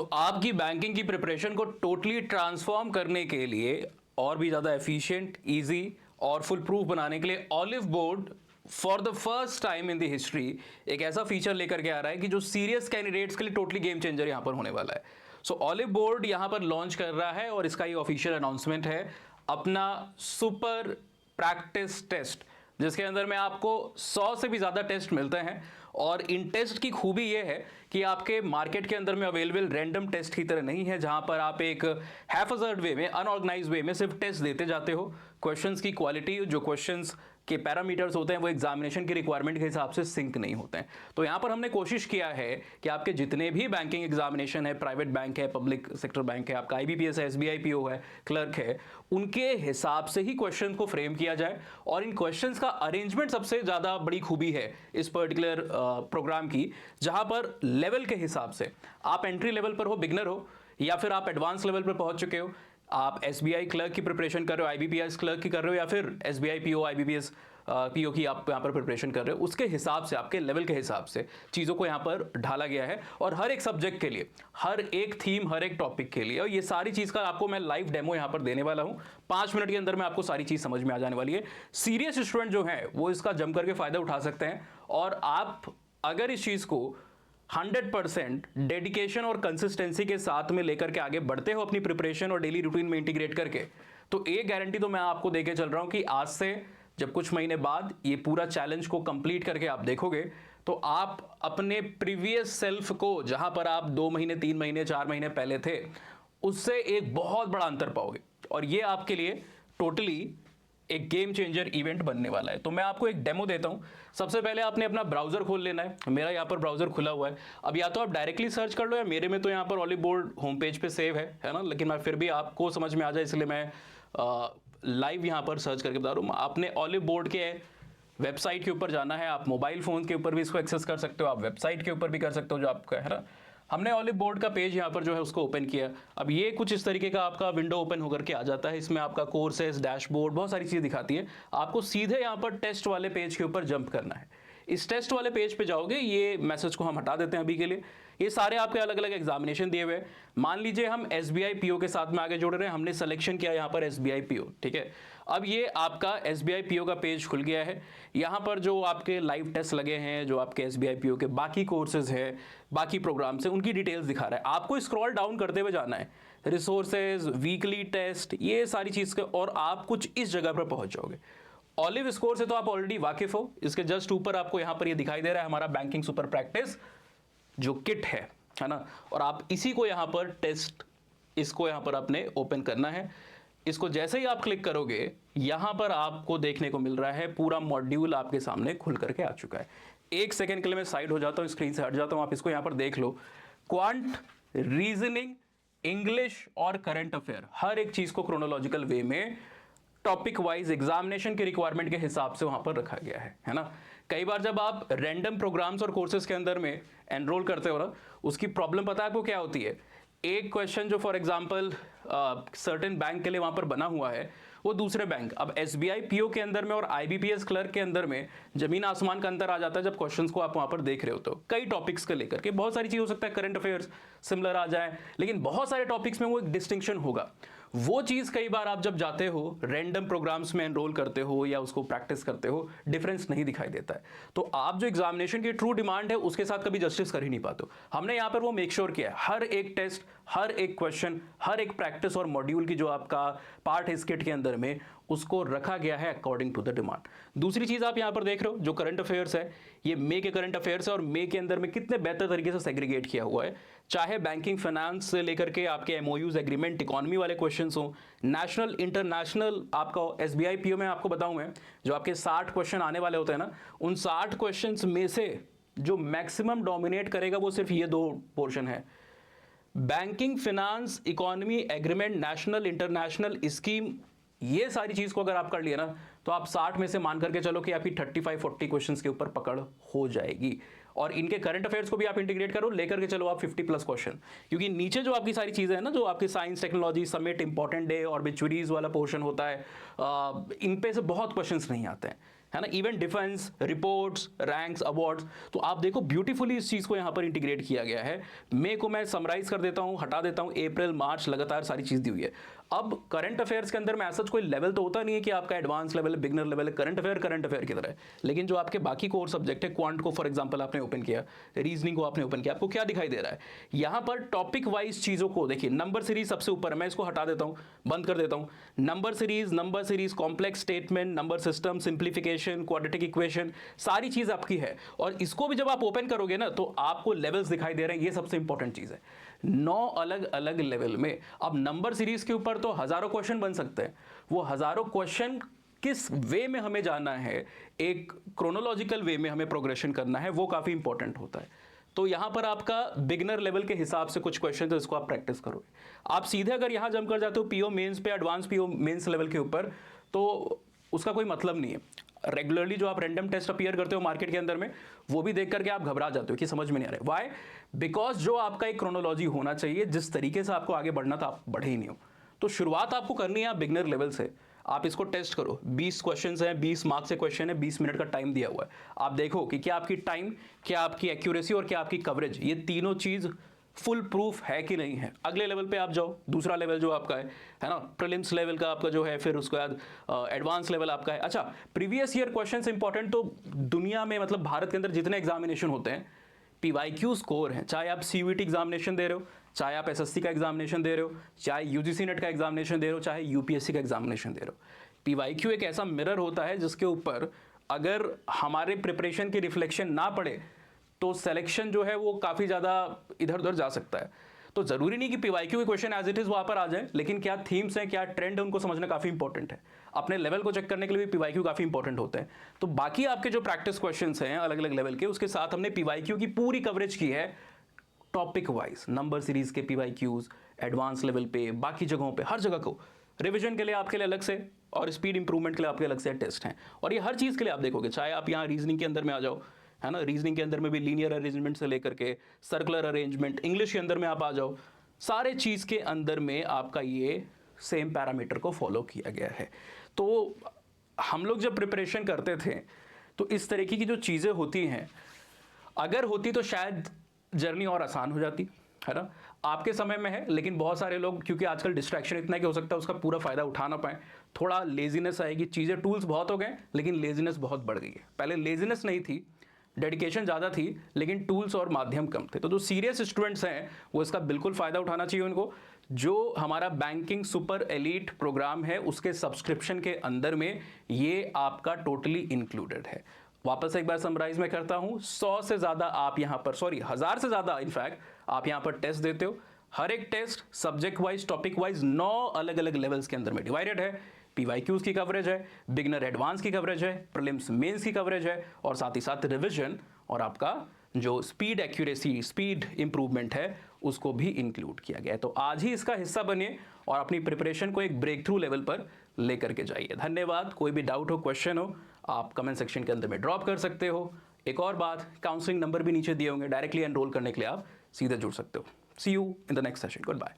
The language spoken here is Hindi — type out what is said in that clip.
आपकी बैंकिंग की प्रिपरेशन को टोटली ट्रांसफॉर्म करने के लिए और भी ज़्यादा एफिशिएंट, इजी और फुल प्रूफ बनाने के लिए olive board for the first time in the history एक ऐसा फीचर लेकर के आ रहा है कि जो सीरियस कैंडिडेट्स के लिए टोटली गेम चेंजर यहां पर होने वाला है। ऑलिव बोर्ड यहां पर लॉन्च कर रहा है और इसका ये ऑफिशियल अनाउंसमेंट है, अपना सुपर प्रैक्टिस टेस्ट, जिसके अंदर में आपको 100 से भी ज़्यादा टेस्ट मिलते हैं। और इन टेस्ट की खूबी ये है कि आपके मार्केट के अंदर में अवेलेबल रैंडम टेस्ट की तरह नहीं है, जहां पर आप एक हैफर्ड वे में, अनऑर्गेनाइज वे में सिर्फ टेस्ट देते जाते हो। क्वेश्चंस की क्वालिटी, जो क्वेश्चंस के पैरामीटर्स होते हैं, वो एग्जामिनेशन की रिक्वायरमेंट के हिसाब से सिंक नहीं होते हैं। तो यहां पर हमने कोशिश किया है कि आपके जितने भी बैंकिंग एग्जामिनेशन है, प्राइवेट बैंक है, पब्लिक सेक्टर बैंक है, आपका IBPS है, SBI PO है, क्लर्क है, उनके हिसाब से ही क्वेश्चन को फ्रेम किया जाए। और इन क्वेश्चंस का अरेंजमेंट सबसे ज्यादा बड़ी खूबी है इस पर्टिकुलर प्रोग्राम की, जहां पर लेवल के हिसाब से आप एंट्री लेवल पर हो, बिगनर हो, या फिर आप एडवांस लेवल पर पहुंच चुके हो, आप SBI क्लर्क की प्रिपरेशन कर रहे हो, IBPS क्लर्क की कर रहे हो, या फिर SBI PO, IBPS PO की आप यहाँ पर प्रिपरेशन कर रहे हो, उसके हिसाब से, आपके लेवल के हिसाब से चीज़ों को यहाँ पर ढाला गया है। और हर एक सब्जेक्ट के लिए, हर एक थीम, हर एक टॉपिक के लिए, और ये सारी चीज़ का आपको मैं लाइव डेमो यहाँ पर देने वाला हूँ। 5 मिनट के अंदर में आपको सारी चीज़ समझ में आ जाने वाली है। सीरियस स्टूडेंट जो है वो इसका जम करके फ़ायदा उठा सकते हैं। और आप अगर इस चीज़ को 100% डेडिकेशन और कंसिस्टेंसी के साथ में लेकर के आगे बढ़ते हो अपनी प्रिपरेशन और डेली रूटीन में इंटीग्रेट करके, तो एक गारंटी तो मैं आपको देके चल रहा हूं कि आज से जब कुछ महीने बाद ये पूरा चैलेंज को कंप्लीट करके आप देखोगे, तो आप अपने प्रीवियस सेल्फ को, जहां पर आप 2 महीने, 3 महीने, 4 महीने पहले थे, उससे एक बहुत बड़ा अंतर पाओगे। और ये आपके लिए टोटली एक गेम चेंजर इवेंट बनने वाला है। तो मैं आपको एक डेमो देता हूं। सबसे पहले आपने अपना ब्राउजर खोल लेना है। मेरा यहाँ पर ब्राउजर खुला हुआ है। अब या तो आप डायरेक्टली सर्च कर लो, या मेरे में तो यहाँ पर ऑलिव बोर्ड होम पेज पे सेव है ना, लेकिन मैं फिर भी आपको समझ में आ जाए इसलिए मैं लाइव यहाँ पर सर्च करके बता रहा हूँ। आपने ऑलिव बोर्ड के वेबसाइट के ऊपर जाना है। आप मोबाइल फोन के ऊपर भी इसको एक्सेस कर सकते हो, आप वेबसाइट के ऊपर भी कर सकते हो, जो आपका है ना। हमने ऑलिव बोर्ड का पेज यहाँ पर जो है उसको ओपन किया। अब ये कुछ इस तरीके का आपका विंडो ओपन होकर के आ जाता है। इसमें आपका कोर्सेज, डैशबोर्ड, बहुत सारी चीज़ दिखाती है। आपको सीधे यहाँ पर टेस्ट वाले पेज के ऊपर जंप करना है। इस टेस्ट वाले पेज पे जाओगे, ये मैसेज को हम हटा देते हैं अभी के लिए। ये सारे आपके अलग अलग एग्जामिनेशन दिए हुए हैं। मान लीजिए हम SBI PO के साथ में आगे जोड़ रहे हैं, हमने सिलेक्शन किया यहाँ पर SBI PO, ठीक है। अब ये आपका SBI PO का पेज खुल गया है। यहाँ पर जो आपके लाइव टेस्ट लगे हैं, जो आपके SBI PO के बाकी कोर्सेज है, बाकी प्रोग्राम्स हैं, उनकी डिटेल्स दिखा रहा है। आपको स्क्रॉल डाउन करते हुए जाना है, रिसोर्सेज, वीकली टेस्ट, ये सारी चीज़, और आप कुछ इस जगह पर पहुंच जाओगे। ऑलिव स्कोर से तो आप ऑलरेडी वाकिफ हो। इसके जस्ट ऊपर आपको यहां पर ये दिखाई दे रहा है हमारा बैंकिंग सुपर प्रैक्टिस जो किट है ना। और आप इसी को यहां पर टेस्ट, इसको यहां पर आपने ओपन करना है। इसको जैसे ही आप क्लिक करोगे, यहां पर आपको देखने को मिल रहा है पूरा मॉड्यूल आपके सामने खुल करके आ चुका है। 1 सेकेंड के लिए मैं साइड हो जाता हूं, स्क्रीन से हट जाता हूं, आप इसको यहां पर देख लो। क्वांट, रीजनिंग, इंग्लिश और करंट अफेयर, हर एक चीज को क्रोनोलॉजिकल वे में टॉपिक वाइज एग्जामिनेशन के रिक्वायरमेंट के हिसाब से वहां पर रखा गया है ना। कई बार जब आप रैंडम प्रोग्राम्स और कोर्सेज के अंदर में एनरोल करते हो ना, उसकी प्रॉब्लम पता है आपको क्या होती है। एक क्वेश्चन जो फॉर एग्जांपल सर्टेन बैंक के लिए वहां पर बना हुआ है, वो दूसरे बैंक, अब SBI PO के अंदर में और IBPS क्लर्क के अंदर में जमीन आसमान का अंतर आ जाता है जब क्वेश्चंस को आप वहां पर देख रहे हो। तो कई टॉपिक्स को लेकर के बहुत सारी चीज हो सकता है, करंट अफेयर्स सिमिलर आ जाए, लेकिन बहुत सारे टॉपिक्स में वो एक डिस्टिंक्शन होगा। वो चीज कई बार आप जब जाते हो रैंडम प्रोग्राम्स में एनरोल करते हो या उसको प्रैक्टिस करते हो, डिफरेंस नहीं दिखाई देता है। तो आप जो एग्जामिनेशन की ट्रू डिमांड है उसके साथ कभी जस्टिस कर ही नहीं पाते। हमने यहाँ पर वो मेक श्योर किया है, हर एक टेस्ट, हर एक क्वेश्चन, हर एक प्रैक्टिस और मॉड्यूल की जो आपका पार्ट है इस किट के अंदर में, उसको रखा गया है अकॉर्डिंग टू द डिमांड। दूसरी चीज आप यहां पर देख रहे हो जो करंट अफेयर्स है, ये मे के करंट अफेयर्स है, और मे के अंदर में कितने बेहतर तरीके से सेग्रीगेट किया हुआ है। चाहे बैंकिंग फाइनेंस से लेकर के आपके MOUs, एग्रीमेंट, इकोनॉमी वाले क्वेश्चंस हो, नेशनल, इंटरनेशनल, आपका SBI PO में आपको बताऊं मैं, जो आपके 60 क्वेश्चन आने वाले होते हैं ना, उन 60 क्वेश्चंस में से जो मैक्सिमम डोमिनेट करेगा वो सिर्फ ये 2 पोर्शन है। Banking, finance, economy, agreement, national, international, scheme, ये सारी चीज को अगर आप कर लिया ना, तो आप 60 में से मान करके चलो कि आपकी 35-40 क्वेश्चंस के ऊपर पकड़ हो जाएगी। और इनके करंट अफेयर्स को भी आप इंटीग्रेट करो, लेकर के चलो आप 50+ क्वेश्चन, क्योंकि नीचे जो आपकी सारी चीजें हैं ना, जो आपकी science, technology, summit, important day और बिचुरीज वाला पोर्शन होता है, इन पे से बहुत क्वेश्चंस नहीं आते हैं, है ना, even defence, reports, ranks, awards. तो आप देखो ब्यूटीफुली इस चीज़ को यहाँ पर इंटीग्रेट किया गया है। मई को मैं समराइज कर देता हूँ, हटा देता हूँ, अप्रैल, मार्च, लगातार सारी चीज़ दी हुई है। अब करंट अफेयर्स के अंदर में ऐसा कोई लेवल तो होता नहीं है कि आपका एडवांस लेवल है, बिगनर लेवल है, करंट अफेयर की तरह है। लेकिन जो आपके बाकी कोर सब्जेक्ट है, क्वांट को फॉर एग्जांपल आपने ओपन किया, रीजनिंग को आपने ओपन किया, आपको क्या दिखाई दे रहा है यहाँ पर? टॉपिक वाइज चीज़ों को देखिए। नंबर सीरीज सबसे ऊपर है, मैं इसको हटा देता हूँ, बंद कर देता हूँ। Number series, complex statement, number system, simplification, quadratic equation, सारी चीज़ आपकी है। और इसको भी जब आप ओपन करोगे ना तो आपको लेवल्स दिखाई दे रहे हैं। ये सबसे इंपॉर्टेंट चीज़ है, 9 अलग अलग लेवल में। अब नंबर सीरीज के ऊपर तो हजारों क्वेश्चन बन सकते हैं। वो हजारों क्वेश्चन किस वे में हमें जाना है, एक क्रोनोलॉजिकल वे में हमें प्रोग्रेशन करना है, वो काफ़ी इंपॉर्टेंट होता है। तो यहाँ पर आपका बिगनर लेवल के हिसाब से कुछ क्वेश्चन है, इसको आप प्रैक्टिस करोगे। आप सीधे अगर यहाँ जंप कर जाते हो पीओ मेंस पे, एडवांस पीओ मेंस लेवल के ऊपर, तो उसका कोई मतलब नहीं है। रेगुलरली जो आप रैंडम टेस्ट अपीयर करते हो मार्केट के अंदर में, वो भी देख करके आप घबरा जाते हो कि समझ में नहीं आ रहा है। वाई? बिकॉज जो आपका एक क्रोनोलॉजी होना चाहिए, जिस तरीके से आपको आगे बढ़ना था, आप बढ़े ही नहीं हो। तो शुरुआत आपको करनी है बिगनर लेवल से। आप इसको टेस्ट करो, 20 क्वेश्चंस हैं, 20 मार्क्स से क्वेश्चन है, 20 मिनट का टाइम दिया हुआ है। आप देखो कि क्या आपकी टाइम, क्या आपकी एक्यूरेसी और क्या आपकी कवरेज, ये तीनों चीज़ फुल प्रूफ है कि नहीं है। अगले लेवल पे आप जाओ, दूसरा लेवल जो आपका है ना, प्रीलिम्स लेवल का आपका जो है, फिर उसके बाद एडवांस लेवल आपका है। अच्छा, प्रीवियस ईयर क्वेश्चंस इंपॉर्टेंट। तो दुनिया में मतलब भारत के अंदर जितने एग्जामिनेशन होते हैं, PYQ स्कोर है, चाहे आप CUET एग्जामिनेशन दे रहे हो, चाहे आप SSC का एग्जामिनेशन दे रहे हो, चाहे UGC नेट का एग्जामिनेशन दे रहे हो, चाहे UPSC का एग्जामिनेशन दे रहे हो, PYQ एक ऐसा मिरर होता है जिसके ऊपर अगर हमारे प्रिपरेशन की रिफ्लेक्शन ना पड़े तो सिलेक्शन जो है वो काफ़ी ज़्यादा इधर उधर जा सकता है। तो ज़रूरी नहीं कि PYQ के क्वेश्चन एज इट इज़ वहाँ पर आ जाए, लेकिन क्या थीम्स हैं, क्या ट्रेंड है, उनको समझना काफ़ी इंपॉर्टेंट है। अपने लेवल को चेक करने के लिए भी PYQ काफ़ी इंपॉर्टेंट होते हैं। तो बाकी आपके जो प्रैक्टिस क्वेश्चंस हैं अलग अलग लेवल के, उसके साथ हमने PYQ की पूरी कवरेज की है टॉपिक वाइज। नंबर सीरीज के PYQs, एडवांस लेवल पे, बाकी जगहों पे, हर जगह को रिवीजन के लिए आपके लिए अलग से और स्पीड इंप्रूवमेंट के लिए आपके अलग से टेस्ट हैं। और ये हर चीज़ के लिए आप देखोगे, चाहे आप यहाँ रीजनिंग के अंदर में आ जाओ, है ना, रीजनिंग के अंदर में भी लीनियर अरेंजमेंट से लेकर के सर्कुलर अरेंजमेंट, इंग्लिश के अंदर में आप आ जाओ, सारे चीज़ के अंदर में आपका ये सेम पैरामीटर को फॉलो किया गया है। तो हम लोग जब प्रिपरेशन करते थे तो इस तरीके की जो चीज़ें होती हैं, अगर होती तो शायद जर्नी और आसान हो जाती, है ना। आपके समय में है, लेकिन बहुत सारे लोग, क्योंकि आजकल डिस्ट्रैक्शन इतना कि हो सकता है उसका पूरा फायदा उठा ना पाए, थोड़ा लेजीनेस आएगी, चीज़ें टूल्स बहुत हो गए लेकिन लेजीनेस बहुत बढ़ गई है। पहले लेजीनेस नहीं थी, डेडिकेशन ज़्यादा थी, लेकिन टूल्स और माध्यम कम थे। तो जो सीरियस स्टूडेंट्स हैं वो इसका बिल्कुल फ़ायदा उठाना चाहिए उनको। जो हमारा बैंकिंग सुपर एलीट प्रोग्राम है उसके सब्सक्रिप्शन के अंदर में ये आपका टोटली इंक्लूडेड है। वापस एक बार समराइज में करता हूँ, 100 से ज़्यादा आप यहाँ पर, 1000 से ज़्यादा इनफैक्ट आप यहाँ पर टेस्ट देते हो। हर एक test subject wise, topic wise 9 अलग अलग लेवल्स के अंदर में डिवाइडेड है। PYQs की कवरेज है, बिगनर एडवांस की कवरेज है, प्रीलिम्स मेंस की कवरेज है, और साथ ही साथ रिवीजन और आपका जो स्पीड एक्यूरेसी, स्पीड इंप्रूवमेंट है, उसको भी इंक्लूड किया गया है। तो आज ही इसका हिस्सा बनिए और अपनी प्रिपरेशन को एक ब्रेक थ्रू लेवल पर लेकर के जाइए। धन्यवाद। कोई भी डाउट हो, क्वेश्चन हो, आप कमेंट सेक्शन के अंदर में ड्रॉप कर सकते हो। एक और बात, काउंसलिंग नंबर भी नीचे दिए होंगे, डायरेक्टली एनरोल करने के लिए आप सीधे जुड़ सकते हो। See you in the next session. Good bye.